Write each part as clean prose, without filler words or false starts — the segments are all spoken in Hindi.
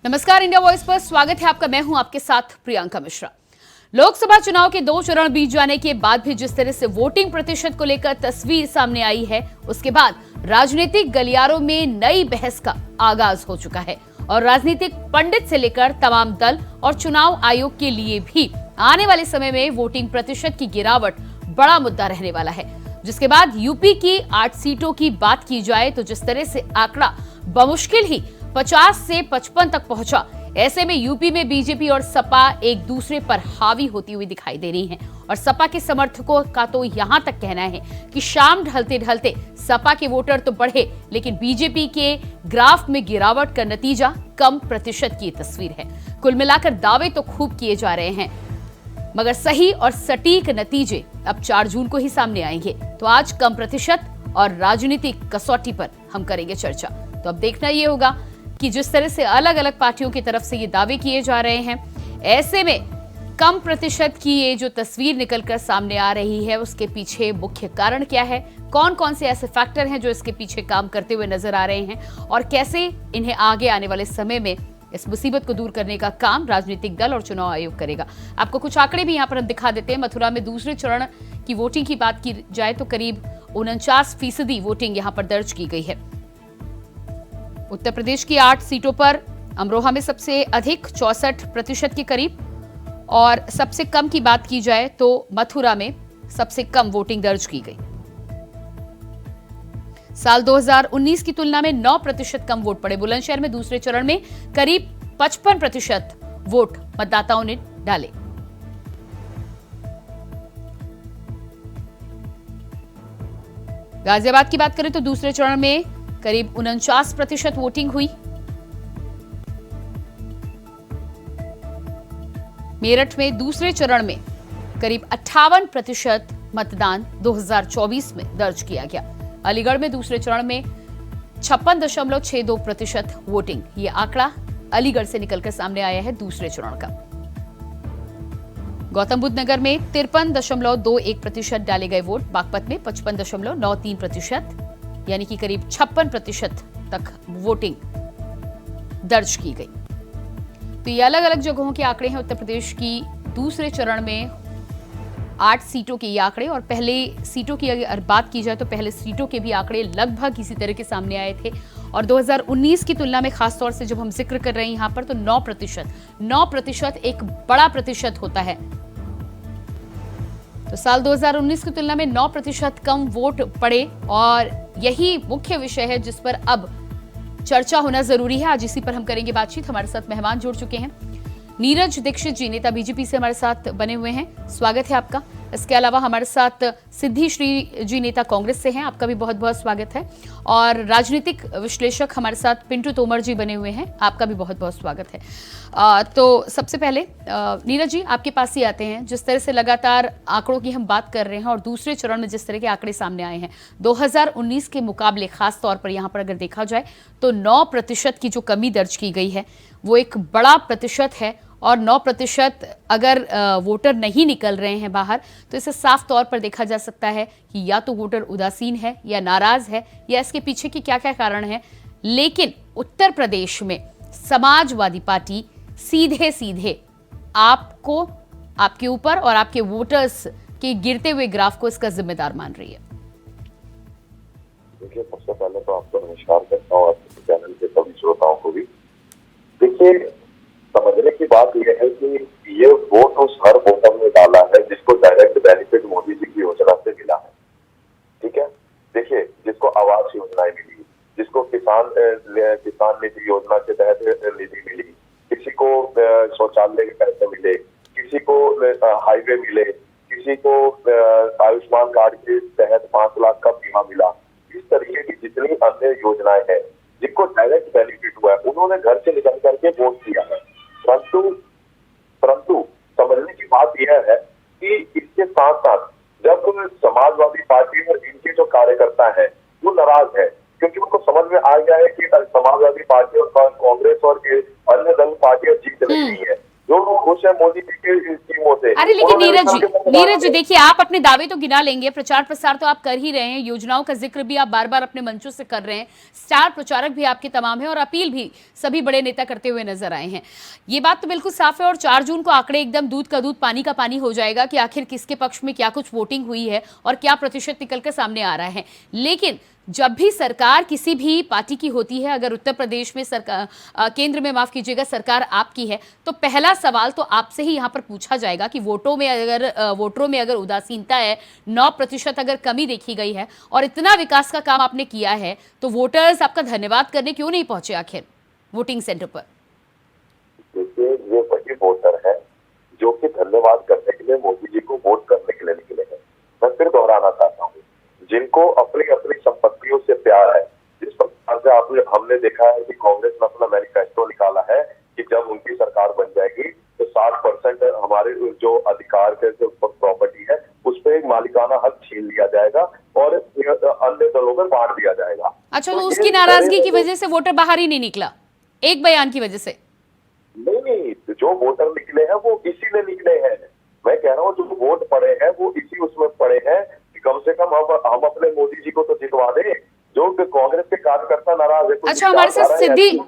नमस्कार, इंडिया वॉइस पर स्वागत है आपका। मैं हूं आपके साथ प्रियंका मिश्रा। लोकसभा चुनाव के 2 चरण बीत जाने के बाद भी जिस तरह से वोटिंग प्रतिशत को लेकर तस्वीर सामने आई है, उसके बाद राजनीतिक गलियारों में नई बहस का आगाज हो चुका है और राजनीतिक पंडित से लेकर तमाम दल और चुनाव आयोग के लिए भी आने वाले समय में वोटिंग प्रतिशत की गिरावट बड़ा मुद्दा रहने वाला है। जिसके बाद यूपी की 8 सीटों की बात की जाए तो जिस तरह से आंकड़ा बमुश्किल ही 50 से 55 तक पहुंचा, ऐसे में यूपी में बीजेपी और सपा एक दूसरे पर हावी होती हुई दिखाई दे रही हैं और सपा के समर्थकों का तो यहां तक कहना है कि शाम ढलते ढलते सपा के वोटर तो बढ़े, लेकिन बीजेपी के ग्राफ में गिरावट का नतीजा कम प्रतिशत की तस्वीर है। कुल मिलाकर दावे तो खूब किए जा रहे हैं, मगर सही और सटीक नतीजे अब 4 जून को ही सामने आएंगे। तो आज कम प्रतिशत और राजनीतिक कसौटी पर हम करेंगे चर्चा। तो अब देखना यह होगा कि जिस तरह से अलग अलग पार्टियों की तरफ से ये दावे किए जा रहे हैं, ऐसे में कम प्रतिशत की ये जो तस्वीर निकलकर सामने आ रही है, उसके पीछे मुख्य कारण क्या है, कौन कौन से ऐसे फैक्टर हैं जो इसके पीछे काम करते हुए नजर आ रहे हैं और कैसे इन्हें आगे आने वाले समय में इस मुसीबत को दूर करने का काम राजनीतिक दल और चुनाव आयोग करेगा। आपको कुछ आंकड़े भी यहाँ पर हम दिखा देते हैं। मथुरा में दूसरे चरण की वोटिंग की बात की जाए तो करीब 49% वोटिंग यहाँ पर दर्ज की गई है। उत्तर प्रदेश की 8 सीटों पर अमरोहा में सबसे अधिक 64% के करीब, और सबसे कम की बात की जाए तो मथुरा में सबसे कम वोटिंग दर्ज की गई। साल 2019 की तुलना में 9% कम वोट पड़े। बुलंदशहर में दूसरे चरण में करीब 55% वोट मतदाताओं ने डाले। गाजियाबाद की बात करें तो दूसरे चरण में करीब 49% वोटिंग हुई। मेरठ में दूसरे चरण में करीब 58% मतदान 2024 में दर्ज किया गया। अलीगढ़ में दूसरे चरण में 56.62% वोटिंग, ये आंकड़ा अलीगढ़ से निकलकर सामने आया है दूसरे चरण का। गौतम बुद्ध नगर में 53.21% डाले गए वोट। बागपत में 55.93%, यानी कि करीब 56% तक वोटिंग दर्ज की गई। तो ये अलग अलग जगहों के आंकड़े हैं। उत्तर प्रदेश की दूसरे चरण में 8 सीटों के ये आंकड़े, और पहले सीटों की अगर बात की जाए तो पहले सीटों के भी आंकड़े लगभग इसी तरह के सामने आए थे। और 2019 की तुलना में खासतौर से जब हम जिक्र कर रहे हैं यहाँ पर, तो 9% एक बड़ा प्रतिशत होता है। तो साल 2019 की तुलना में 9% कम वोट पड़े और यही मुख्य विषय है जिस पर अब चर्चा होना जरूरी है। आज इसी पर हम करेंगे बातचीत। हमारे साथ मेहमान जुड़ चुके हैं। नीरज दीक्षित जी, नेता बीजेपी से हमारे साथ बने हुए हैं, स्वागत है आपका। इसके अलावा हमारे साथ सिद्धि श्री जी, नेता कांग्रेस से हैं, आपका भी बहुत बहुत स्वागत है। और राजनीतिक विश्लेषक हमारे साथ पिंटू तोमर जी बने हुए हैं, आपका भी बहुत बहुत स्वागत है। तो सबसे पहले नीरज जी, आपके पास ही आते हैं। जिस तरह से लगातार आंकड़ों की हम बात कर रहे हैं और दूसरे चरण में जिस तरह के आंकड़े सामने आए हैं, 2019 के मुकाबले खास तौर पर यहाँ पर अगर देखा जाए तो 9% की जो कमी दर्ज की गई है वो एक बड़ा प्रतिशत है। और 9% अगर वोटर नहीं निकल रहे हैं बाहर, तो इसे साफ तौर पर देखा जा सकता है कि या तो वोटर उदासीन है या नाराज है, या इसके पीछे की क्या क्या कारण है। लेकिन उत्तर प्रदेश में समाजवादी पार्टी सीधे सीधे आपको, आपके ऊपर और आपके वोटर्स के गिरते हुए ग्राफ को इसका जिम्मेदार मान रही है। देखिए, सबसे पहले तो आपको नमस्कार करता हूँ, आपके चैनल के सभी श्रोताओं को भी। देखिए, समझने की बात यह है कि ये वोट उस हर वोटर ने डाला है जिसको डायरेक्ट बेनिफिट मोदी जी की योजना से मिला है। ठीक है, देखिए, जिसको आवास योजनाएं मिली, जिसको किसान निधि योजना के तहत निधि मिली, किसी को शौचालय के पैसे मिले, किसी को हाईवे मिले, किसी को आयुष्मान कार्ड के तहत 5 लाख का बीमा मिला। इस तरीके की जितनी अन्य योजनाएं हैं जिनको डायरेक्ट बेनिफिट हुआ है, उन्होंने घर से निकल करके वोट किया है। परंतु समझने की बात यह है कि इसके साथ साथ जब समाजवादी पार्टी और इनके जो कार्यकर्ता हैं वो नाराज है, क्योंकि उनको समझ में आ गया है कि समाजवादी पार्टी और कांग्रेस और अन्य दल पार्टियां जीत रही है। जो लोग खुश है मोदी जी की स्कीमों से, अरे लेकिन उन्होंने नीरज जी देखिए, आप अपने दावे तो गिना लेंगे, प्रचार प्रसार तो आप कर ही रहे हैं, योजनाओं का जिक्र भी आप बार बार अपने मंचों से कर रहे हैं, स्टार प्रचारक भी आपके तमाम हैं और अपील भी सभी बड़े नेता करते हुए नजर आए हैं। ये बात तो बिल्कुल साफ है और 4 जून को आंकड़े एकदम दूध का दूध पानी का पानी हो जाएगा कि आखिर किसके पक्ष में क्या कुछ वोटिंग हुई है और क्या प्रतिशत निकलकर सामने आ रहा है। लेकिन जब भी सरकार किसी भी पार्टी की होती है, अगर उत्तर प्रदेश में सरकार, केंद्र में माफ कीजिएगा, सरकार आपकी है, तो पहला सवाल तो आपसे ही यहां पर पूछा जाएगा कि वोटरों में अगर उदासीनता है, 9% अगर कमी देखी गई है और इतना विकास का काम आपने किया है, तो वोटर्स आपका धन्यवाद करने क्यों नहीं पहुंचे आखिर वोटिंग सेंटर पर? देखिए, ये वही वोटर है जो कि धन्यवाद करने के लिए मोदी जी को वोट करने के लिए निकले हैं। मैं फिर दोहराना चाहता हूँ, जिनको अपनी अपनी संपत्तियों से प्यार है, जिस प्रकार से हमने देखा है कि कांग्रेस ने अपना मैनिफेस्टो निकाला है कि जब उनकी सरकार बन जाएगी तो 60% हमारे जो अधिकार के जो प्रॉपर्टी है उस पर एक मालिकाना हक छीन लिया जाएगा और अन्य दलों में बांट दिया जाएगा। अच्छा, तो उसकी नाराजगी की वजह से वोटर बाहर ही नहीं निकला, एक बयान की वजह से? नहीं, जो वोटर निकले हैं वो इसीलिए निकले हैं। मैं कह रहा हूँ जो वोट पड़े हैं वो इसी उसमें पड़े हैं कि कम से कम हम अपने मोदी जी को तो जितवा दें। जो कांग्रेस के कार्यकर्ता नाराज है। अच्छा, हमारे साथ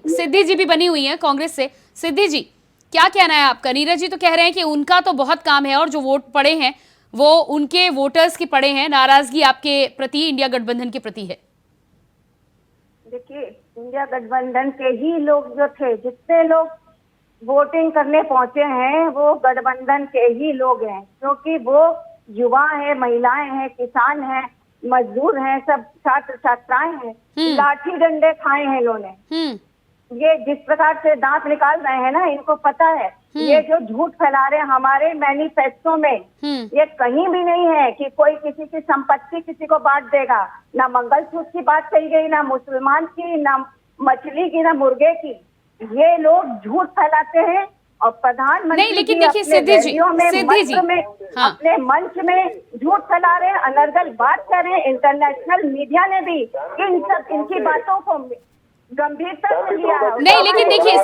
सिद्धि जी भी बनी हुई है कांग्रेस से। सिद्धि जी, क्या कहना है आपका? नीरज जी तो कह रहे हैं कि उनका तो बहुत काम है और जो वोट पड़े हैं वो उनके वोटर्स के पड़े हैं, नाराजगी आपके प्रति, इंडिया गठबंधन के प्रति है। देखिए, इंडिया गठबंधन के ही लोग जो थे, जितने लोग वोटिंग करने पहुंचे हैं वो गठबंधन के ही लोग हैं, क्योंकि वो युवा है, महिलाएं हैं, किसान हैं, मजदूर हैं, सब छात्र छात्राएं हैं। लाठी डंडे खाए हैं इन्होंने। ये जिस प्रकार से दांत निकाल रहे हैं ना, इनको पता है ये जो झूठ फैला रहे हैं हमारे मैनिफेस्टो में, ये कहीं भी नहीं है कि कोई किसी की संपत्ति किसी को बांट देगा। ना मंगलसूत्र की बात कही गई, ना मुसलमान की, ना मछली की, ना मुर्गे की। ये लोग झूठ फैलाते हैं और प्रधानमंत्री नहीं, लेकिन देखिए सिद्धि जी हाँ। अपने मंच में झूठ फैला रहे हैं, अनर्गल बात कर रहे हैं। इंटरनेशनल मीडिया ने भी इनकी बातों को गंभीरता से लिया है। नहीं, लेकिन देखिए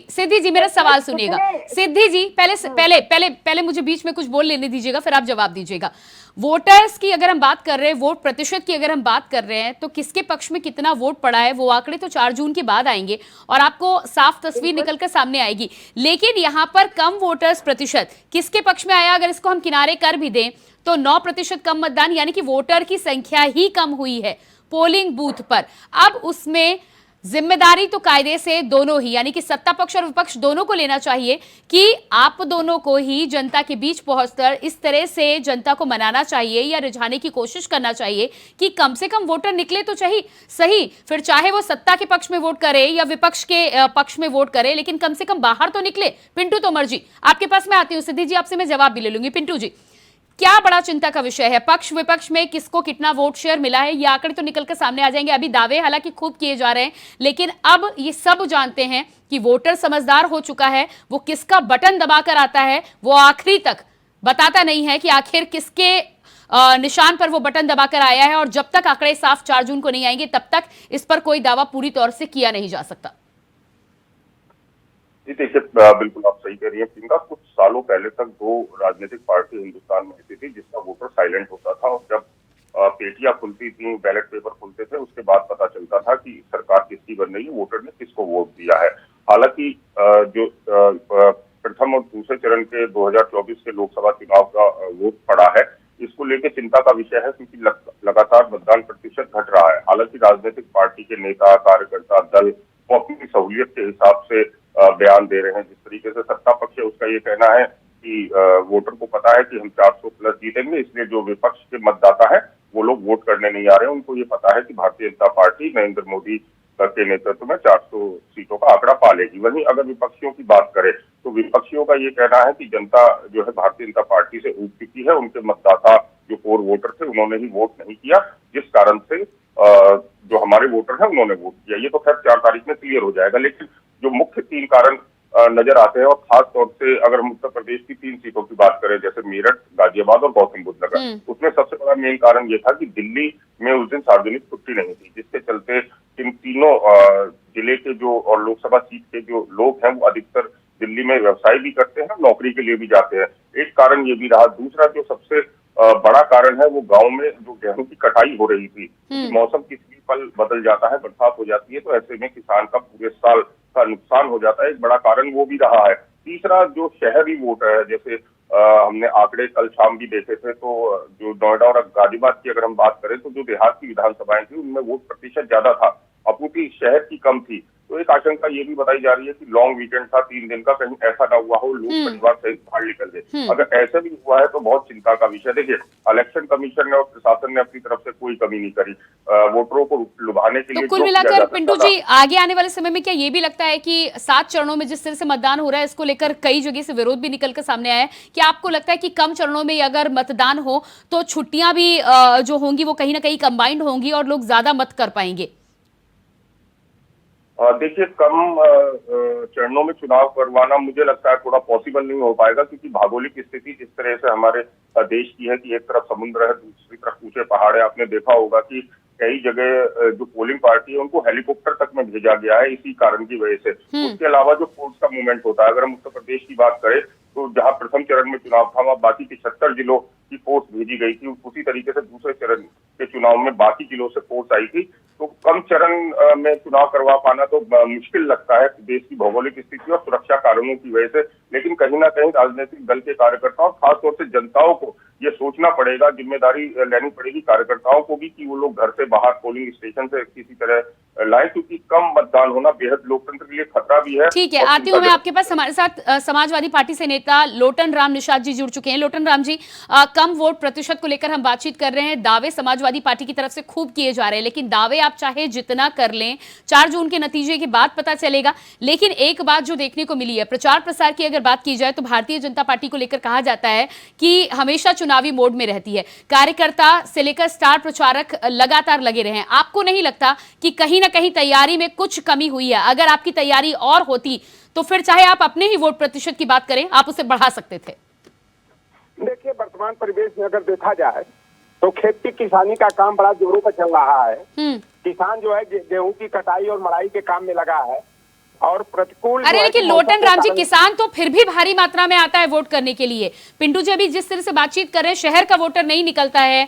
सिद्धि जी मेरा सवाल सुनिएगा। सिद्धि जी, पहले मुझे बीच में कुछ बोल लेने दीजिएगा, फिर आप जवाब दीजिएगा। वोटर्स की अगर हम बात कर रहे हैं, वोट प्रतिशत की अगर हम बात कर रहे हैं, तो किसके पक्ष में कितना वोट पड़ा है वो आंकड़े तो 4 जून के बाद आएंगे और आपको साफ तस्वीर निकलकर सामने आएगी। लेकिन यहाँ पर कम वोटर्स प्रतिशत किसके पक्ष में आया, अगर इसको हम किनारे कर भी दें तो 9% कम मतदान, यानी कि वोटर की संख्या ही कम हुई है पोलिंग बूथ पर। अब उसमें जिम्मेदारी तो कायदे से दोनों ही, यानी कि सत्ता पक्ष और विपक्ष दोनों को लेना चाहिए कि आप दोनों को ही जनता के बीच पहुंचकर इस तरह से जनता को मनाना चाहिए या रिझाने की कोशिश करना चाहिए कि कम से कम वोटर निकले तो सही, फिर चाहे वो सत्ता के पक्ष में वोट करे या विपक्ष के पक्ष में वोट करे, लेकिन कम से कम बाहर तो निकले। पिंटू तोमर जी, आपके पास मैं आती हूँ। सिद्धि जी, आपसे मैं जवाब भी ले लूंगी। पिंटू जी, क्या बड़ा चिंता का विषय है, पक्ष विपक्ष में किसको कितना वोट शेयर मिला है? ये आंकड़े तो निकलकर सामने आ जाएंगे। अभी दावे हालांकि खूब किए जा रहे हैं, लेकिन अब ये सब जानते हैं कि वोटर समझदार हो चुका है। वो किसका बटन दबाकर आता है वो आखिरी तक बताता नहीं है कि आखिर किसके निशान पर वो बटन दबाकर आया है। और जब तक आंकड़े साफ 4 जून को नहीं आएंगे तब तक इस पर कोई दावा पूरी तौर से किया नहीं जा सकता। जी देखिए, बिल्कुल आप सही कह रही हैं प्रियंका। कुछ सालों पहले तक 2 राजनीतिक पार्टी हिंदुस्तान में होती थी जिसका वोटर साइलेंट होता था, और जब पेटियां खुलती थी, बैलेट पेपर खुलते थे, उसके बाद पता चलता था कि सरकार किसकी बन रही है, वोटर ने किसको वोट दिया है। हालांकि जो प्रथम और दूसरे चरण के 2024 के लोकसभा चुनाव का वोट पड़ा है, इसको लेकर चिंता का विषय है, क्योंकि लगातार मतदान प्रतिशत घट रहा है। हालांकि राजनीतिक पार्टी के नेता, कार्यकर्ता, दल वो अपनी सहूलियत के हिसाब से बयान दे रहे हैं। जिस तरीके से सत्ता पक्ष है उसका ये कहना है कि वोटर को पता है कि हम 400 प्लस जीतेंगे, इसलिए जो विपक्ष के मतदाता है वो लोग वोट करने नहीं आ रहे हैं। उनको ये पता है कि भारतीय जनता पार्टी नरेंद्र मोदी के नेतृत्व में 400 सीटों का आंकड़ा पा लेगी। वहीं अगर विपक्षियों की बात करें तो विपक्षियों का ये कहना है कि जनता जो है भारतीय जनता पार्टी से ऊब चुकी है, उनके मतदाता जो कोर वोटर थे उन्होंने ही वोट नहीं किया, जिस कारण से जो हमारे वोटर हैं उन्होंने वोट किया। ये तो खैर 4 तारीख में क्लियर हो जाएगा, लेकिन जो मुख्य 3 कारण नजर आते हैं, और खास तौर से अगर हम उत्तर प्रदेश की 3 सीटों की बात करें, जैसे मेरठ, गाजियाबाद और गौतम बुद्ध नगर, उसमें सबसे बड़ा मेन कारण ये था कि दिल्ली में उस दिन सार्वजनिक छुट्टी नहीं थी, जिसके चलते इन तीनों जिले के जो और लोकसभा सीट के जो लोग हैं वो अधिकतर दिल्ली में व्यवसाय भी करते हैं, नौकरी के लिए भी जाते हैं। एक कारण ये भी रहा। दूसरा जो सबसे बड़ा कारण है वो गांव में जो गेहूं की कटाई हो रही थी, मौसम किसी भी पल बदल जाता है, बरसात हो जाती है, तो ऐसे में किसान का पूरे साल का नुकसान हो जाता है। एक बड़ा कारण वो भी रहा है। तीसरा जो शहरी वोट है, जैसे हमने आंकड़े कल शाम भी देखे थे, तो जो नोएडा और गाजियाबाद की अगर हम बात करें तो जो देहात की विधानसभाएं थी उनमें वोट प्रतिशत ज्यादा था, आपूर्ति शहर की कम थी। तो एक आशंका ये भी बताई जा रही है कि लॉन्ग वीकेंड था 3 दिन का, कहीं ऐसा ना हुआ हो लोग परिवार सहित बाहर निकल गए। अगर ऐसा भी हुआ है तो बहुत चिंता का विषय। देखिए, इलेक्शन कमीशन ने और प्रशासन ने अपनी तरफ से कोई कमी नहीं करी वोटरों को लुभाने के लिए। तो कुल मिलाकर पिंटू जी, आगे आने वाले समय में क्या ये भी लगता है कि 7 चरणों में जिस तरह से मतदान हो रहा है, इसको लेकर कई जगह से विरोध भी निकल कर सामने आया है, क्या आपको लगता है कि कम चरणों में अगर मतदान हो तो छुट्टियां भी जो होंगी वो कहीं ना कहीं कंबाइंड होंगी और लोग ज्यादा मत कर पाएंगे? देखिए, कम चरणों में चुनाव करवाना मुझे लगता है थोड़ा पॉसिबल नहीं हो पाएगा, क्योंकि भौगोलिक स्थिति जिस तरह से हमारे देश की है कि एक तरफ समुद्र है, दूसरी तरफ ऊंचे पहाड़ है। आपने देखा होगा कि कई जगह जो पोलिंग पार्टी है उनको हेलीकॉप्टर तक में भेजा गया है इसी कारण की वजह से। उसके अलावा जो फोर्स का मूवमेंट होता है, अगर हम उत्तर प्रदेश की बात करें तो जहां प्रथम चरण में चुनाव था वहां बाकी 76 जिलों की फोर्स भेजी गई थी, उसी तरीके से दूसरे चरण के चुनाव में बाकी जिलों से फोर्स आई थी। तो कम चरण में चुनाव करवा पाना तो मुश्किल लगता है देश की भौगोलिक स्थिति और सुरक्षा कारणों की वजह से। लेकिन कहीं ना कहीं राजनीतिक दल के कार्यकर्ताओं, खासतौर से जनताओं को ये सोचना पड़ेगा, जिम्मेदारी लेनी पड़ेगी कार्यकर्ताओं को भी कि वो लोग घर से बाहर पोलिंग स्टेशन से किसी तरह लाए, क्योंकि कम मतदान होना बेहद लोकतंत्र के लिए खतरा भी है। ठीक है, आती हूँ मैं आपके पास। हमारे साथ समाजवादी पार्टी से नेता लोटन राम निषाद जी जुड़ चुके हैं। लोटन राम जी, कम वोट प्रतिशत को लेकर हम बातचीत कर रहे हैं। दावे समाजवादी पार्टी की तरफ से खूब किए जा रहे हैं, लेकिन दावे आप चाहे जितना कर लें, 4 जून के नतीजे के बाद पता चलेगा। लेकिन एक बात जो देखने को मिली है, प्रचार प्रसार की अगर बात की जाए तो भारतीय जनता पार्टी को लेकर कहा जाता है कि हमेशा चुनावी मोड में रहती है, कार्यकर्ता से लेकर स्टार प्रचारक लगातार लगे रहे हैं। आपको नहीं लगता कि कहीं ना कहीं तैयारी में कुछ कमी हुई है? अगर आपकी तैयारी और होती तो फिर चाहे आप अपने ही वोट प्रतिशत की बात करें, आप उसे बढ़ा सकते थे। देखिए, वर्तमान परिवेश में अगर देखा जाए तो खेती किसानी का काम बड़ा जोरों पर चल रहा है। किसान जो है गेहूं की कटाई और मड़ाई के काम में लगा है और प्रतिकूल। अरे लेकिन लोटन राम जी, किसान तो फिर भी भारी मात्रा में आता है वोट करने के लिए। पिंटू जी अभी जिस तरह से बातचीत कर रहे हैं, शहर का वोटर नहीं निकलता है,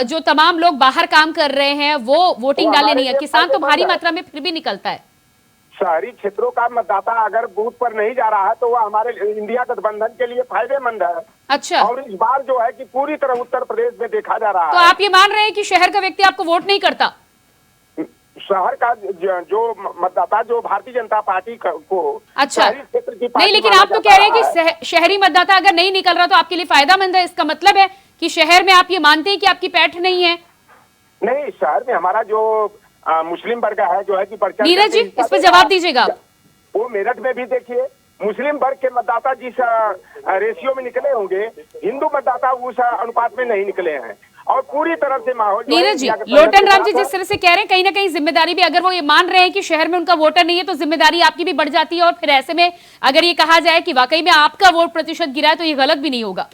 जो तमाम लोग बाहर काम कर रहे हैं वो वोटिंग डाले नहीं है। किसान तो भारी मात्रा में फिर भी निकलता है। शहरी क्षेत्रों का मतदाता अगर बूथ पर नहीं जा रहा है तो वह हमारे इंडिया गठबंधन के लिए फायदेमंद है। अच्छा, और इस बार जो है कि पूरी तरह उत्तर प्रदेश में देखा जा रहा है। तो आप ये मान रहे हैं कि शहर का व्यक्ति आपको वोट नहीं करता? शहर का जो मतदाता जो भारतीय जनता पार्टी को अच्छा नहीं, लेकिन आप तो कह रहे हैं कि शहरी मतदाता अगर नहीं निकल रहा तो आपके लिए फायदेमंद है। इसका मतलब है कि शहर में आप ये मानते हैं कि आपकी पैठ नहीं है? नहीं, शहर में हमारा जो मुस्लिम वर्ग है जो है कि नीरज जी, इस पर जवाब दीजिएगा। वो मेरठ में भी देखिए मुस्लिम वर्ग के मतदाता जिस रेशियो में निकले होंगे, हिंदू मतदाता उस अनुपात में नहीं निकले हैं और पूरी तरह से माहौल। नीरज जी, लोटन राम जी जिस तरह से कह रहे हैं, कहीं ना कहीं जिम्मेदारी भी, अगर वो ये मान रहे हैं कि शहर में उनका वोटर नहीं है तो जिम्मेदारी आपकी भी बढ़ जाती है। और फिर ऐसे में अगर ये कहा जाए कि वाकई में आपका वोट प्रतिशत गिरा है तो ये गलत भी नहीं होगा।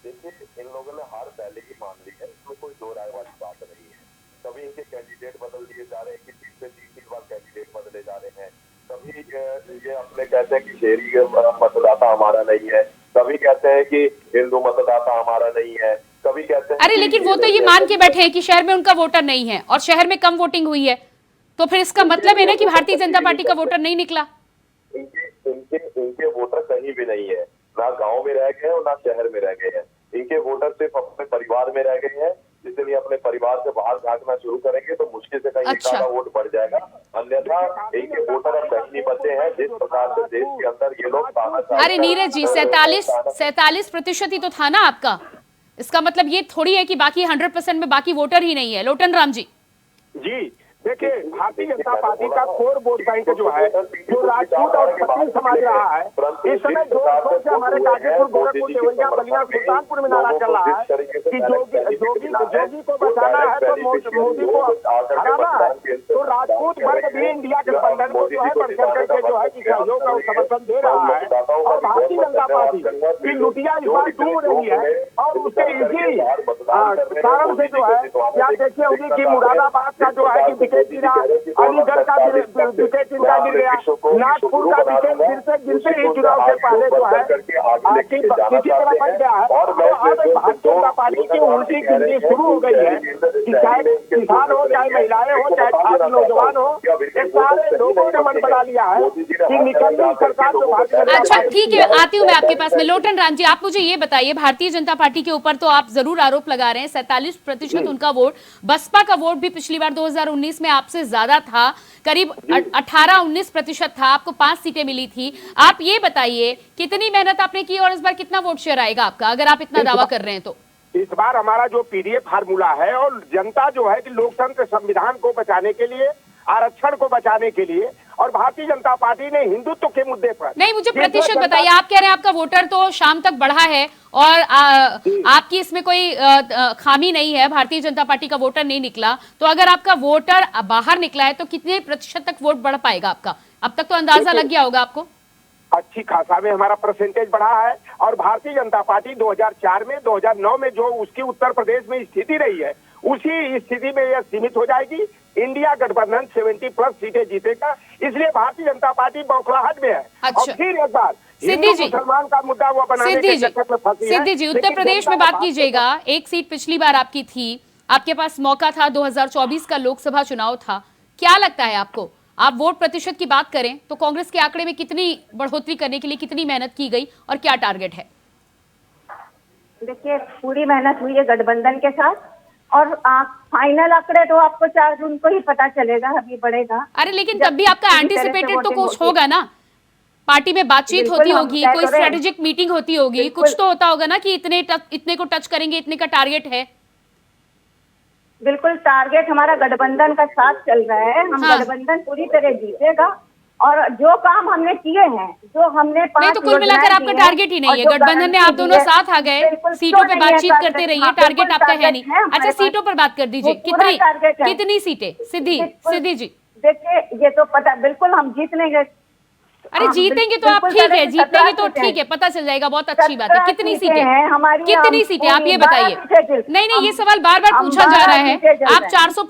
देखिए, इन लोगों ने हार पहले ही मान ली है, इसमें कोई दो राय वाली बात नहीं है। कभी इनके कैंडिडेट बदल दिए जा रहे हैं कि 3 से 3 बार कैंडिडेट बदले जा रहे हैं। कभी ये अपने कहते हैं कि शहरी मतदाता हमारा नहीं है, कभी कहते हैं कि हिंदू मतदाता हमारा नहीं है, कभी कहते हैं। अरे लेकिन वो तो ये मान के बैठे हैं कि शहर में उनका वोटर नहीं है और शहर में कम वोटिंग हुई है, तो फिर इसका मतलब है ना कि भारतीय जनता पार्टी का वोटर नहीं निकला। इनके वोटर कहीं भी नहीं है, ना गांव में रह गए हैं और ना शहर में रह गए हैं। इनके वोटर सिर्फ अपने परिवार में रह गए हैं। जितनी अपने परिवार से बाहर भागना शुरू करेंगे तो मुश्किल से कहीं ज्यादा वोट बढ़ जाएगा, अन्यथा इनके वोटर अब कहीं नहीं बचे हैं। जिस प्रकार से देश के अंदर ये लोग पाना चाहते हैं। अरे नीरज जी, 47% ही तो था ना आपका। इसका मतलब ये थोड़ी है कि बाकी 100% में बाकी वोटर ही नहीं है। लोटन राम जी देखिए, भारतीय जनता पार्टी का कोर वोट बैंक जो है, जो राजपूत और पटेल समाज रहा है, इस समय जोर से हमारे गाजीपुर, गोरखपुर, देवरिया, बलिया, सुल्तानपुर में नारा चल रहा है कि जोगी को बचाना है तो मोदी को हराना है। तो राजपूत वर्ग भी इंडिया गठबंधन को जो है बढ़ करके जो है कि सहयोग और समर्थन दे रहा है। और भारतीय जनता पार्टी की लुटिया इस बार डूब रही है और उसके इसी कारण से जो है, क्या देखिए होगी कि मुरादाबाद का जो है कि विकेट गिरा, अलीगढ़ का विकेट इनका गिर गया, नागपुर का विकेट गिरते ही चुनाव से पहले जो है किसी तरह बच गया है। तो अब भारतीय जनता पार्टी की उल्टी गिनती शुरू हो गई है कि चाहे किसान हो, चाहे महिलाएं हो, चाहे छात्र नौजवान हो, ये सारे लोगों ने मन बना लिया है कि निकल रही सरकार जो भारतीय जनता अच्छा पार्टी ठीक है, आती हूँ मैं आपके पास में। लोटन राम जी, आप मुझे ये बताइए, भारतीय जनता पार्टी के ऊपर तो आप जरूर आरोप लगा रहे हैं 47% उनका वोट, बसपा का वोट भी पिछली बार 2019 में आपसे ज्यादा था, करीब 18-19% था, आपको 5 सीटें मिली थी। आप ये बताइए कितनी मेहनत आपने की और इस बार कितना वोट शेयर आएगा आपका, अगर आप इतना दावा कर रहे हैं तो? इस बार हमारा जो पीडीए फार्मूला है और जनता जो है कि लोकतंत्र संविधान को बचाने के लिए, आरक्षण को बचाने के लिए, और भारतीय जनता पार्टी ने हिंदुत्व के मुद्दे पर नहीं, मुझे प्रतिशत बताइए। आप कह रहे हैं आपका वोटर तो शाम तक बढ़ा है और आपकी इसमें कोई खामी नहीं है, भारतीय जनता पार्टी का वोटर नहीं निकला, तो अगर आपका वोटर बाहर निकला है तो कितने प्रतिशत तक वोट बढ़ पाएगा आपका? अब तक तो अंदाजा लग गया होगा आपको। अच्छी खासा में हमारा परसेंटेज बढ़ा है और भारतीय जनता पार्टी 2004 में, 2009 में जो उसकी उत्तर प्रदेश में स्थिति रही है, उसी स्थिति में यह सीमित हो जाएगी। इंडिया गठबंधन 70+ सीटें जीतेगा, इसलिए भारतीय जनता पार्टी बौखलाहट में है। अच्छा। और फिर एक बार सिद्धि जी, मुसलमान का मुद्दा वो बनाने के चक्कर में फंसी है। सिद्धि जी, उत्तर प्रदेश में बात कीजिएगा, एक सीट पिछली बार आपकी थी, आपके पास मौका था, 2024 का लोकसभा चुनाव था, क्या लगता है आपको? आप वोट प्रतिशत की बात करें तो कांग्रेस के आंकड़े में कितनी बढ़ोतरी करने के लिए कितनी मेहनत की गई और क्या टारगेट है? देखिए, पूरी मेहनत हुई है गठबंधन के साथ और फाइनल आंकड़े तो आपको 4 जून को ही पता चलेगा, अभी बढ़ेगा। अरे लेकिन तब भी आपका एंटीसिपेटेड तो कुछ होगा ना, पार्टी में बातचीत होती होगी, कोई स्ट्रेटेजिक मीटिंग होती होगी, कुछ तो होता होगा ना कि इतने को टच करेंगे, इतने का टारगेट है। बिल्कुल, टारगेट हमारा गठबंधन का साथ चल रहा है। हम गठबंधन पूरी तरह जीतेगा और जो काम हमने किए हैं, जो हमने नहीं तो कुल मिलाकर आपका टारगेट ही नहीं है। गठबंधन में आप दोनों साथ आ गए, सीटों पे बातचीत करते रहिए, टारगेट आपका है नहीं। अच्छा, सीटों पर बात कर दीजिए, कितनी सीटें? सिद्धि जी, देखिए, ये तो पता, बिल्कुल हम जीत लेंगे। अरे जीतेंगे तो आप ठीक है, जीतेंगे तो ठीक है, पता चल जाएगा, बहुत अच्छी बात है। कितनी सीटें हमारी? कितनी सीटें आप ये बताइए। नहीं, ये सवाल बार बार पूछा जा रहा है। आप 400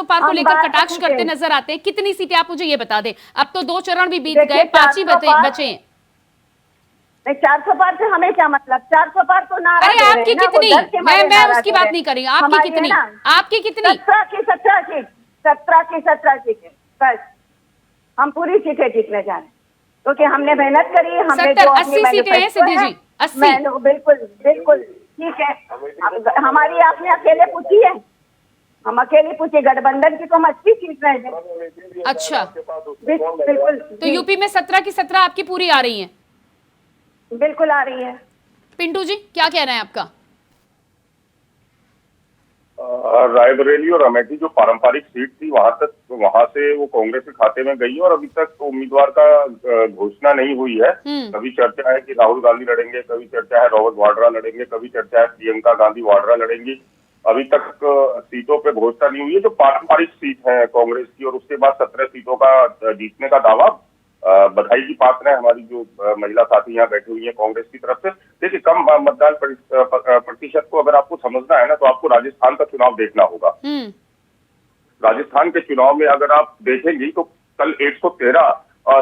पार को लेकर कटाक्ष करते नजर आते हैं, कितनी सीटें आप मुझे ये बता दें। अब तो 2 चरण भी बीत गए, 5 ही बचे हैं। 400 पार से हमें क्या मतलब? 400 पार तो ना। अरे आपकी कितनी? मैं उसकी बात नहीं कर रही हूँ, आपकी कितनी? 17 की 17 सीटें बस। हम पूरी सीटें जीतने जा रहे हैं क्योंकि हमने मेहनत करी। हमने 70-80 सीटें हैं सिद्धि जी, 80। बिल्कुल ठीक है। हमारी आपने अकेले पूछी है, हम अकेले पूछे, गठबंधन की तो हम 80 सीट रहे हैं। अच्छा, बिल्कुल। तो यूपी में 17 की 17 आपकी पूरी आ रही है? बिल्कुल आ रही है। पिंटू जी, क्या कह रहे हैं आपका? रायबरेली और अमेठी जो पारंपरिक सीट थी, वहां से वो कांग्रेस के खाते में गई और अभी तक उम्मीदवार का घोषणा नहीं हुई है। कभी चर्चा है कि राहुल गांधी लड़ेंगे, कभी चर्चा है रॉबर्ट वाड्रा लड़ेंगे, कभी चर्चा है प्रियंका गांधी वाड्रा लड़ेंगी। अभी तक सीटों पे घोषणा नहीं हुई है जो पारंपरिक सीट है कांग्रेस की। और उसके बाद 17 सीटों का जीतने का दावा बधाई की पात्र है हमारी जो महिला साथी यहाँ बैठी हुई है कांग्रेस की तरफ से। देखिए, कम मतदान प्रतिशत को अगर आपको समझना है ना, तो आपको राजस्थान का चुनाव देखना होगा। राजस्थान के चुनाव में अगर आप देखेंगी तो कल 113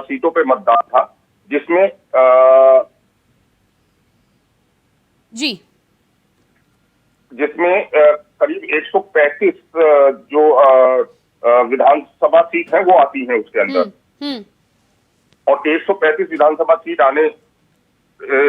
सीटों पे मतदान था, जिसमें करीब 135 जो विधानसभा सीट है वो आती है उसके अंदर। और 135 विधानसभा सीट आने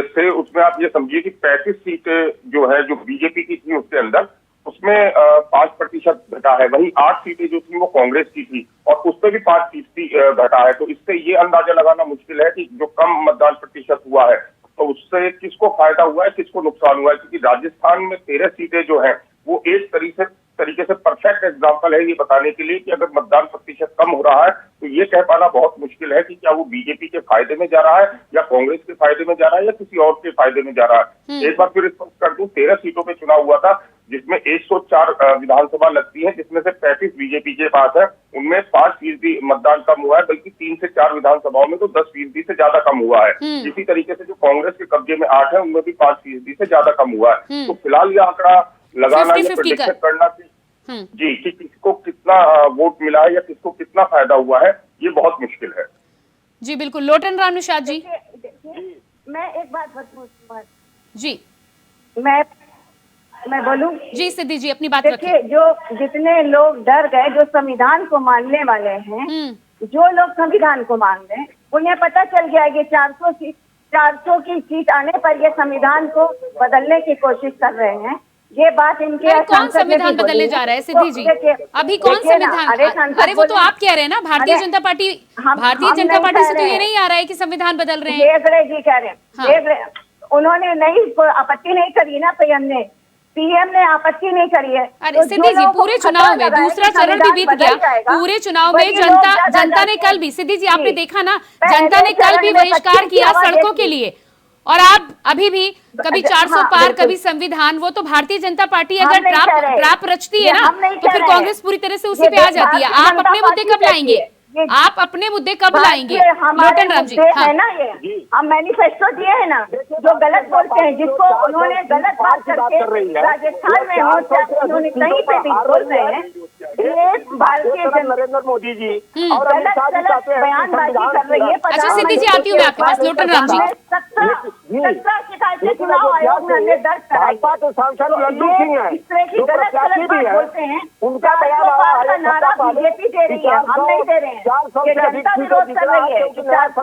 से उसमें आप ये समझिए कि 35 सीटें जो है जो बीजेपी की थी उसके अंदर, उसमें 5% घटा है। वहीं 8 सीटें जो थी वो कांग्रेस की थी और उस पर भी 5% घटा है। तो इससे ये अंदाजा लगाना मुश्किल है कि जो कम मतदान प्रतिशत हुआ है तो उससे किसको फायदा हुआ है, किसको नुकसान हुआ है। क्योंकि राजस्थान में 13 सीटें जो है वो एक तरीके से परफेक्ट एग्जाम्पल है ये बताने के लिए कि अगर मतदान प्रतिशत कम हो रहा है तो ये कह पाना बहुत मुश्किल है कि क्या वो बीजेपी के फायदे में जा रहा है या कांग्रेस के फायदे में जा रहा है या किसी और के फायदे में जा रहा है। एक बार फिर स्पष्ट कर दूं, 13 सीटों पे चुनाव हुआ था जिसमें 104 विधानसभा लगती है, जिसमें से 35 बीजेपी के पास है। उनमें 5% मतदान कम हुआ है, बल्कि 3 से 4 विधानसभाओं में तो 10% से ज्यादा कम हुआ है। इसी तरीके से जो कांग्रेस के कब्जे में 8 है उनमें भी 5% से ज्यादा कम हुआ है। तो फिलहाल ये आंकड़ा लगाना, ये प्रेडिक्शन करना कि जी, कि किसको कितना वोट मिला है या किसको कितना फायदा हुआ है, ये बहुत मुश्किल है। जी बिल्कुल। लोटन राम निषाद जी। देखिए, मैं एक बात बताऊं जी मैं बोलूं जी सिद्धि जी अपनी बात देखिए, रखिए। जो जितने लोग डर गए, जो संविधान को मानने वाले हैं, जो लोग संविधान को मान रहे हैं, उन्हें पता चल गया कि 400 की सीट आने पर ये संविधान को बदलने की कोशिश कर रहे हैं। ये बात इनके अरे कौन संविधान बदलने जा रहा है सिद्धि जी? अभी कौन संविधान? अरे वो तो आप कह रहे हैं ना, भारतीय जनता पार्टी से तो ये नहीं आ रहा है कि संविधान बदल रहे हैं। देख रहे जी, कह रहे हैं, देख रहे, उन्होंने नहीं, आपत्ति नहीं करी ना पीएम ने आपत्ति नहीं करी है। अरे सिद्धि जी, पूरे चुनाव में दूसरा चरण भी बीत गया, पूरे चुनाव में जनता ने कल भी, सिद्धि जी आपने देखा ना, जनता ने कल भी बहिष्कार किया सड़कों के लिए। और आप अभी भी कभी 400 पार, कभी संविधान, वो तो भारतीय जनता पार्टी अगर ट्रैप रचती है ना, तो फिर कांग्रेस पूरी तरह से उसी पे आ जाती है। आप अपने मुद्दे कब लाएंगे? आप अपने मुद्दे कब लाएंगे? लोटन राम जी, है ना, ये हम मैनिफेस्टो दिए है ना, जो गलत बोलते हैं, जिसको उन्होंने गलत बात करके राजस्थान में हो, उन्होंने कहीं पे भी बोल रहे हैं, ये भारतीय नरेंद्र मोदी जी और गलत बयानबाजी कर रही है। अच्छा सिद्धि जी, आती हूँ मैं आपके पास। लोटन राम जी, 17 शिकायतें चुनाव आयोग ने दर्ज कराई। तो सांसद लल्लू सिंह है, इस तरह की गलत बात बोलते हैं, उनका बयान का नारा बीजेपी दे रही है, हम नहीं दे रहे हैं। ये जनता विरोध कर रही है। 400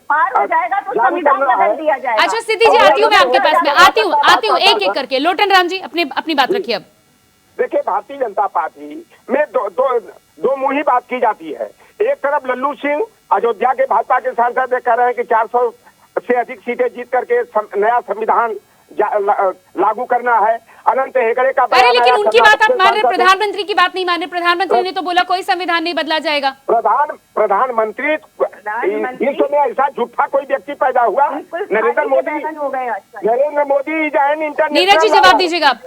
पार हो जाएगा तो संविधान बदल दिया जाएगा। अच्छा सिद्धि जी, आती हूँ मैं आपके पास में, आती हूँ एक एक करके। लोटन राम जी अपनी बात रखिए। अब देखिए, भारतीय जनता पार्टी में दो मुही बात की जाती है। एक तरफ लल्लू सिंह अयोध्या के भाजपा के सांसद कह रहे हैं कि 400 से अधिक सीटें जीत करके नया संविधान लागू करना है। अनंत हेगड़े का, अरे लेकिन उनकी बात आप मान रहे, प्रधानमंत्री की बात नहीं मान रहे। प्रधानमंत्री ने तो बोला कोई संविधान नहीं बदला जाएगा। प्रधानमंत्री विश्व में ऐसा झूठा कोई व्यक्ति पैदा हुआ? Narendra Modi is an international. Neeraj ji जवाब दीजिएगा आप।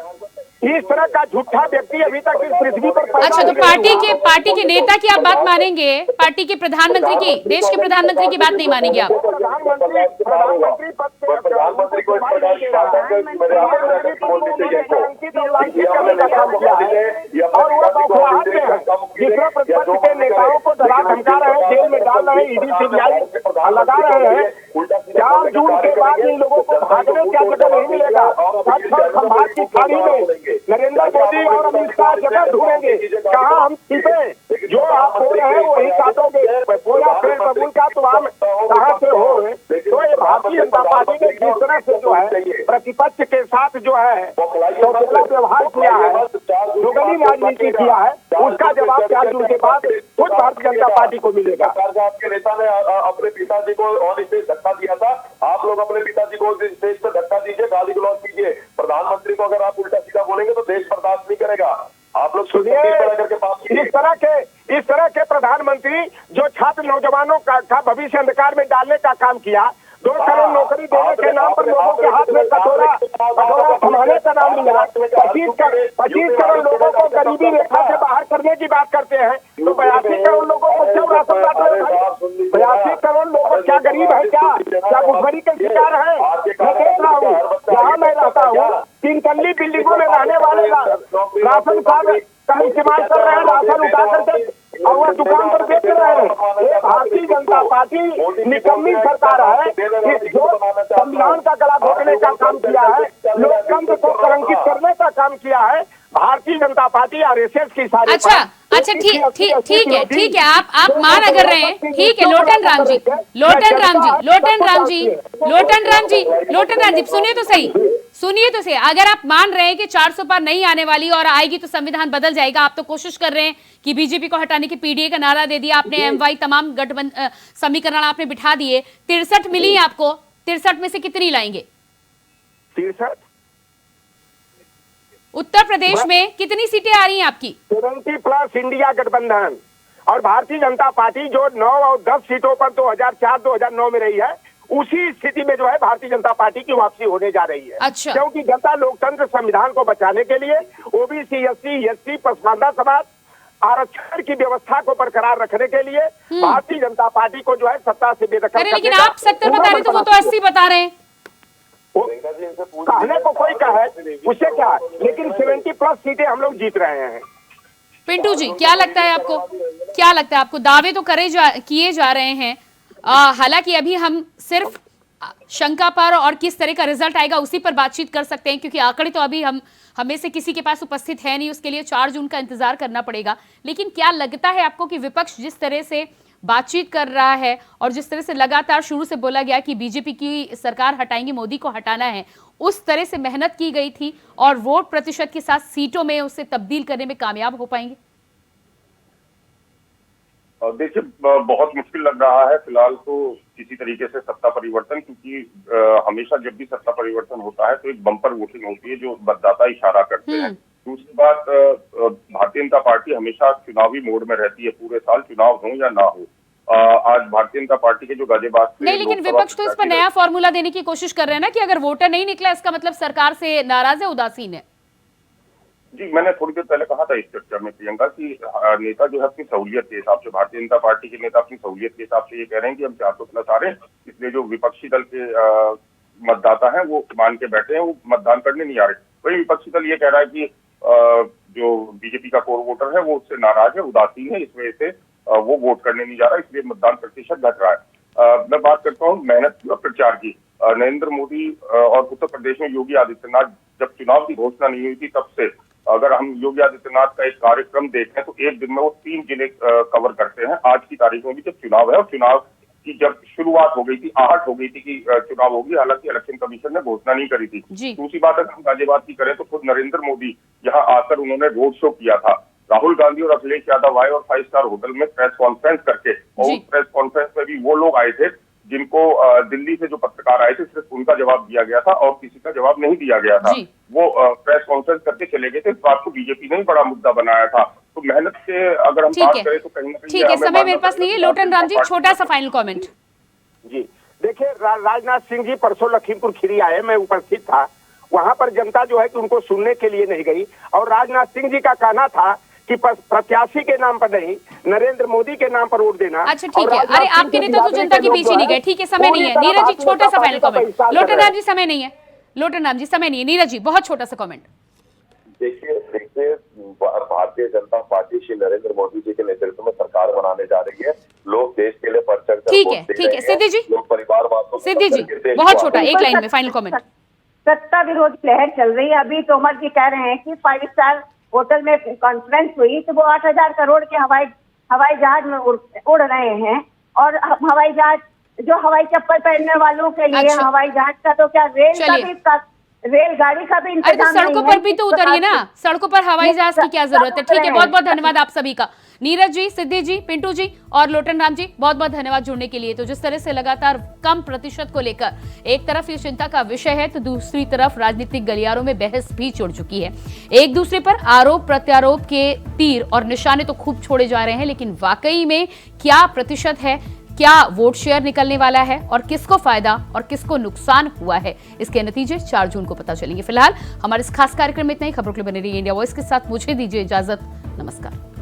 इस तरह का झूठा व्यक्ति अभी तक इस पृथ्वी पर पैदा अच्छा, तो पार्टी के नेता की आप बात मानेंगे, पार्टी के प्रधानमंत्री की, देश के प्रधानमंत्री की बात नहीं मानेंगे आप? प्रधानमंत्री पद प्रधानमंत्री को जिसमें प्रतिपक्ष के नेताओं को डरा धमका रहे हैं, जेल में डाल रहे हैं, ईडी सीबीआई लगा रहे हैं। 4 जून के बाद इन लोगों को भागने क्या जगह नहीं मिलेगा। संभाग की खाड़ी में नरेंद्र मोदी और अमित शाह जगह ढूंढेंगे, कहाँ हम छिपे? जो आप बोल रहे हैं वही काटोगे। बोला फिर बबूल का तो आप कहाँ से हो? तो ये भारतीय जनता पार्टी ने जिस तरह से जो है प्रतिपक्ष के साथ जो है चौथला व्यवहार किया है, दोगली राजनीति किया है, उसका जवाब 4 जून के बाद खुद भारतीय जनता पार्टी को मिलेगा। आपके नेता ने अपने पिताजी को ऑन स्टेज धक्का दिया था, आप लोग अपने पिताजी को स्टेज पर धक्का दीजिए, गाली गलौज कीजिए। प्रधानमंत्री को अगर आप उल्टा सीधा बोलेंगे तो देश बर्दाश्त नहीं करेगा। आप लोग सुनिए, इस तरह के प्रधानमंत्री जो छात्र नौजवानों का भविष्य अंधकार में डालने का काम किया, 2 करोड़ नौकरी देने के नाम पर लोगों के हाथ में कटोरा थमाने का नाम लिया, 25 करोड़ लोगों को गरीबी रेखा से बाहर करने की बात करते हैं, तो 82 करोड़ लोगों को क्यों राशन बांट रहे हैं? 82 करोड़ लोग क्या गरीब है? क्या भुखमरी के शिकार है? मैं देख रहा हूँ, जहाँ मैं रहता हूँ, 3 तल्ली बिल्डिंगों में रहने वाले राशन कार्ड का इस्तेमाल कर रहे हैं, राशन उठा करके और वह दुकान पर बेच रहे हैं। ये भारतीय जनता पार्टी निकम्मी सरकार है, जो संविधान का गला घोटने का काम किया है, लोकतंत्र को कलंकित करने का काम किया है भारतीय जनता पार्टी आरएसएस की सारी। अच्छा ठीक है, आप मान अगर रहे हैं, ठीक है। लोटन राम जी सुनिए तो सही, अगर आप मान रहे हैं कि 400 पार नहीं आने वाली और आएगी तो संविधान बदल जाएगा, आप तो कोशिश कर रहे हैं कि बीजेपी को हटाने की, पीडीए का नारा दे दिया आपने, एमवाई तमाम गठबंधन समीकरण आपने बिठा दिए, 63 मिली आपको, 63 में से कितनी लाएंगे? 63 उत्तर प्रदेश में कितनी सीटें आ रही हैं आपकी? 70+ इंडिया गठबंधन और भारतीय जनता पार्टी जो 9 और 10 सीटों पर 2004-2009 में रही है, उसी स्थिति में जो है भारतीय जनता पार्टी की वापसी होने जा रही है। अच्छा। क्योंकि जनता लोकतंत्र संविधान को बचाने के लिए ओबीसी, एससी, एसटी, पसमानदा समाज, आरक्षण की व्यवस्था को बरकरार रखने के लिए भारतीय जनता पार्टी को जो है सत्ता से बेदखल करने। लेकिन आप 70 बता रहे, तो वो तो 80 बता रहे हैं। कहने को कोई कहे उससे क्या, लेकिन 70+ सीटें हम लोग जीत रहे हैं। पिंटू जी, क्या लगता है आपको, क्या लगता है आपको? दावे तो किए जा रहे हैं, हालांकि अभी हम सिर्फ शंका पर और किस तरह का रिजल्ट आएगा उसी पर बातचीत कर सकते हैं, क्योंकि आंकड़े तो अभी हमें से किसी के पास उपस्थित है नहीं, उसके लिए 4 जून का इंतजार करना पड़ेगा। लेकिन क्या लगता है आपको कि विपक्ष जिस तरह से बातचीत कर रहा है और जिस तरह से लगातार शुरू से बोला गया कि बीजेपी की सरकार हटाएंगे, मोदी को हटाना है, उस तरह से मेहनत की गई थी और वोट प्रतिशत के साथ सीटों में उसे तब्दील करने में कामयाब हो पाएंगे? देखिए, बहुत मुश्किल लग रहा है फिलहाल तो किसी तरीके से सत्ता परिवर्तन, क्योंकि हमेशा जब भी सत्ता परिवर्तन होता है तो एक बम्पर वोटिंग होती है जो मतदाता इशारा करते हैं। दूसरी बात, भारतीय जनता पार्टी हमेशा चुनावी मोड में रहती है, पूरे साल चुनाव हो या ना हो। आज भारतीय जनता पार्टी के जो गाजियाबाद नहीं, लेकिन विपक्ष तो इस पर नया फॉर्मूला देने की कोशिश कर रहे हैं ना कि अगर वोटर नहीं निकला इसका मतलब सरकार से नाराज है, उदासीन है। जी, मैंने थोड़ी देर पहले कहा था इस चर्चा में प्रियंका कि नेता जो है अपनी सहूलियत के हिसाब से, भारतीय जनता पार्टी के नेता अपनी सहूलियत के हिसाब से ये कह रहे हैं कि हम 400+ आ रहे हैं, इसलिए जो विपक्षी दल के मतदाता हैं वो मान के बैठे हैं, वो मतदान करने नहीं आ रहे। वही विपक्षी दल ये कह रहा है कि जो बीजेपी का कोर वोटर है वो उससे नाराज है, उदासीन है, इस वजह से वो वोट करने नहीं जा रहा, इसलिए मतदान प्रतिशत घट रहा है। मैं बात करता हूँ मेहनत की और प्रचार की। नरेंद्र मोदी और उत्तर प्रदेश में योगी आदित्यनाथ, जब चुनाव की घोषणा नहीं हुई थी तब से, अगर हम योगी आदित्यनाथ का एक कार्यक्रम देखें तो एक दिन में वो 3 जिले कवर करते हैं। आज की तारीख में भी जब चुनाव है और चुनाव की जब शुरुआत हो गई थी, आहट हो गई थी कि चुनाव होगी, हालांकि इलेक्शन कमीशन ने घोषणा नहीं करी थी। दूसरी बात, अगर हम गाजियाबाद की करें तो खुद नरेंद्र मोदी यहाँ आकर उन्होंने रोड शो किया था। राहुल गांधी और अखिलेश यादव आए और 5 स्टार होटल में प्रेस कॉन्फ्रेंस करके, और उस प्रेस कॉन्फ्रेंस में भी वो लोग आए थे जिनको दिल्ली से जो पत्रकार आए थे सिर्फ उनका जवाब दिया गया था और किसी का जवाब नहीं दिया गया था। वो प्रेस कॉन्फ्रेंस करके चले गए थे। इस बात को बीजेपी ने बड़ा मुद्दा बनाया था। तो मेहनत से अगर हम बात करें तो कहीं ना कहीं, ठीक है, समय मेरे पास नहीं है। लोटन राम जी, छोटा सा फाइनल कमेंट। जी देखिए, राजनाथ सिंह जी परसों लखीमपुर खीरी आए, मैं उपस्थित था। वहां पर जनता जो है कि उनको सुनने के लिए नहीं गई, और राजनाथ सिंह जी का कहना था कि प्रत्याशी के नाम पर नहीं, नरेंद्र मोदी के नाम पर वोट देना। अच्छा, ठीक है। अरे आपके नेता तो जनता के बीच ही नहीं गए। ठीक है, समय नहीं है। नीरज जी, छोटा सा फाइनल कमेंट। लोटन राम जी, समय नहीं है। लोटन राम जी, समय नहीं है। नीरज जी, बहुत छोटा सा कमेंट। देखिए, भारतीय जनता पार्टी श्री नरेंद्र मोदी जी के नेतृत्व में सरकार बनाने जा रही है। लोग देश के लिए बढ़ चढ़ कर ठीक है, ठीक है। सिद्धि जी, लोग परिवारवाद, सिद्धि जी, बहुत छोटा, एक लाइन में फाइनल कमेंट। सत्ता विरोधी लहर चल रही है। अभी तोमर जी कह रहे हैं कि 5 स्टार होटल में कॉन्फ्रेंस हुई तो वो 8,000 करोड़ के हवाई जहाज में उड़ रहे हैं, और हवाई जहाज जो हवाई चप्पल पहनने वालों के लिए हवाई जहाज का तो क्या रेलगाड़ी का भी इंतजाम नहीं है। सड़कों पर भी तो उतरिए ना, सड़कों पर हवाई जहाज की क्या जरूरत है। ठीक है, बहुत बहुत धन्यवाद आप सभी का। नीरज जी, सिद्धि जी, पिंटू जी और लोटन राम जी, बहुत बहुत धन्यवाद जुड़ने के लिए। तो जिस तरह से लगातार कम प्रतिशत को लेकर एक तरफ ये चिंता का विषय है तो दूसरी तरफ राजनीतिक गलियारों में बहस भी छिड़ चुकी है। एक दूसरे पर आरोप प्रत्यारोप के तीर और निशाने तो खूब छोड़े जा रहे हैं, लेकिन वाकई में क्या प्रतिशत है, क्या वोट शेयर निकलने वाला है और किसको फायदा और किसको नुकसान हुआ है, इसके नतीजे 4 जून को पता चलेंगे। फिलहाल हमारे इस खास कार्यक्रम में इतना ही। खबरों के लिए बने रहिए इंडिया वॉइस के साथ। मुझे दीजिए इजाजत। नमस्कार।